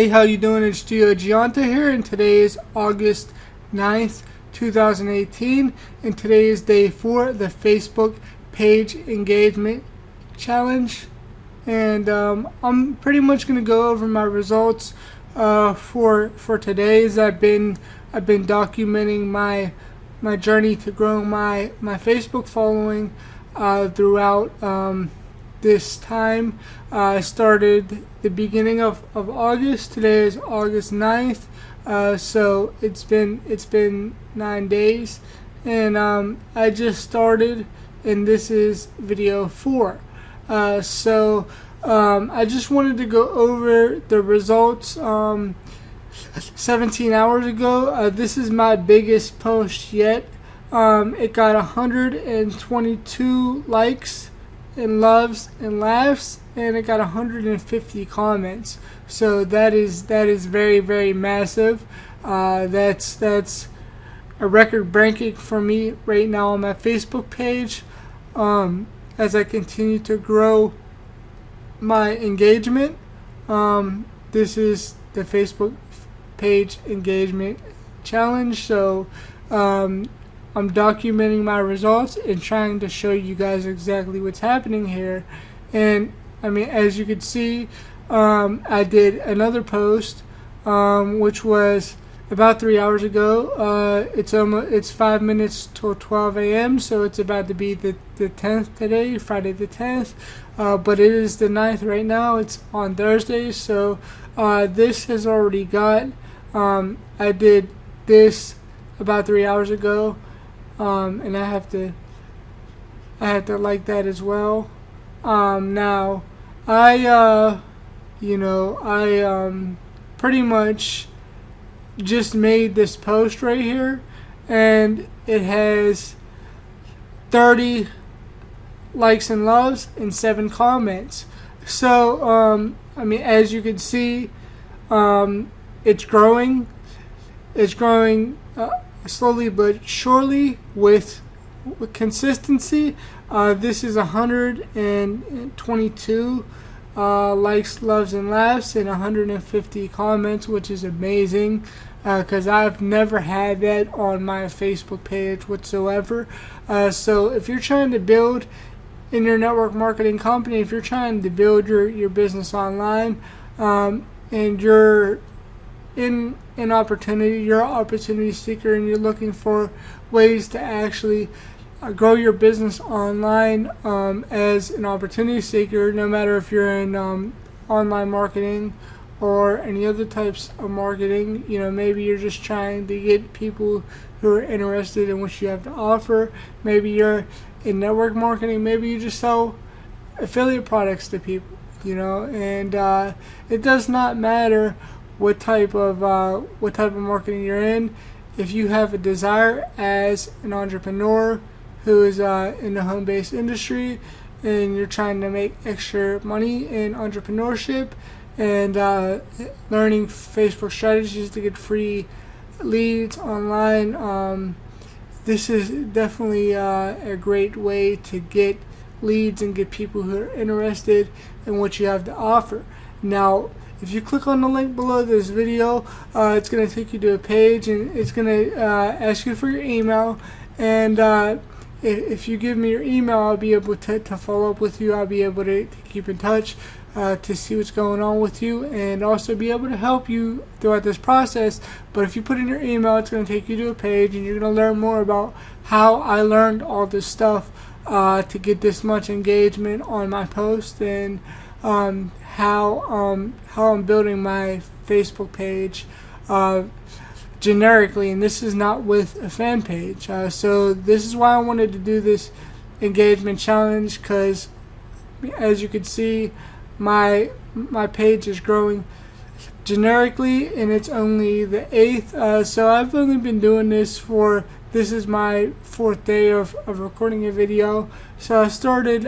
Hey, how you doing? It's Gio Gianta here, and today is August 9th, 2018, and today is day 4 of the Facebook page engagement challenge. And I'm pretty much going to go over my results for today. As I've been documenting my journey to growing my Facebook following throughout this time. I started the beginning of August. Today is August 9th, so it's been 9 days, and I just started, and this is video 4. So I just wanted to go over the results 17 hours ago. This is my biggest post yet. It got 122 likes and loves and laughs, and it got 150 comments. So that is very, very massive. That's a record breaking for me right now on my Facebook page. As I continue to grow my engagement, this is the Facebook page engagement challenge. So I'm documenting my results and trying to show you guys exactly what's happening here. And I mean, as you can see, I did another post, which was about 3 hours ago. It's 5 minutes till 12 a.m. So it's about to be the 10th today, Friday the 10th. But it is the 9th right now. It's on Thursday. So this has already got. I did this about 3 hours ago. And I have to like that as well. Now I pretty much just made this post right here, and it has 30 likes and loves and 7 comments. So I mean, as you can see, it's growing. It's growing slowly but surely with consistency. This is 122 likes, loves, and laughs, and 150 comments, which is amazing, because I've never had that on my Facebook page whatsoever. So if you're trying to build in your network marketing company, if you're trying to build your business online, and you're in an opportunity, you're an opportunity seeker, and you're looking for ways to actually grow your business online as an opportunity seeker, no matter if you're in online marketing or any other types of marketing. Maybe you're just trying to get people who are interested in what you have to offer. Maybe you're in network marketing. Maybe you just sell affiliate products to people, and it does not matter what type of marketing you're in. If you have a desire as an entrepreneur who is in the home-based industry, and you're trying to make extra money in entrepreneurship and learning Facebook strategies to get free leads online, this is definitely a great way to get leads and get people who are interested in what you have to offer. Now, if you click on the link below this video, it's going to take you to a page, and it's going to ask you for your email. And if you give me your email, I'll be able to follow up with you. I'll be able to keep in touch to see what's going on with you, and also be able to help you throughout this process. But if you put in your email, it's going to take you to a page, and you're going to learn more about how I learned all this stuff to get this much engagement on my post, and how I'm building my Facebook page generically, and this is not with a fan page. So this is why I wanted to do this engagement challenge, because as you can see, my page is growing generically, and it's only the 8th. So I've only been doing this this is my 4th day of recording a video. So I started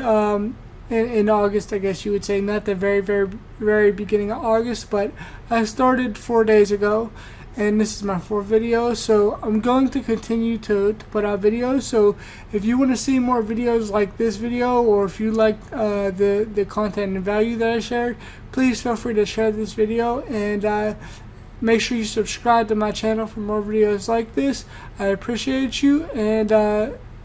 in August, I guess you would say, not the very, very, very beginning of August, but I started 4 days ago, and this is my 4th video, so I'm going to continue to put out videos. So if you want to see more videos like this video, or if you like the content and value that I shared, please feel free to share this video, and make sure you subscribe to my channel for more videos like this. I appreciate you, and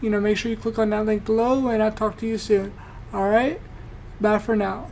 make sure you click on that link below, and I'll talk to you soon. Alright, bye for now.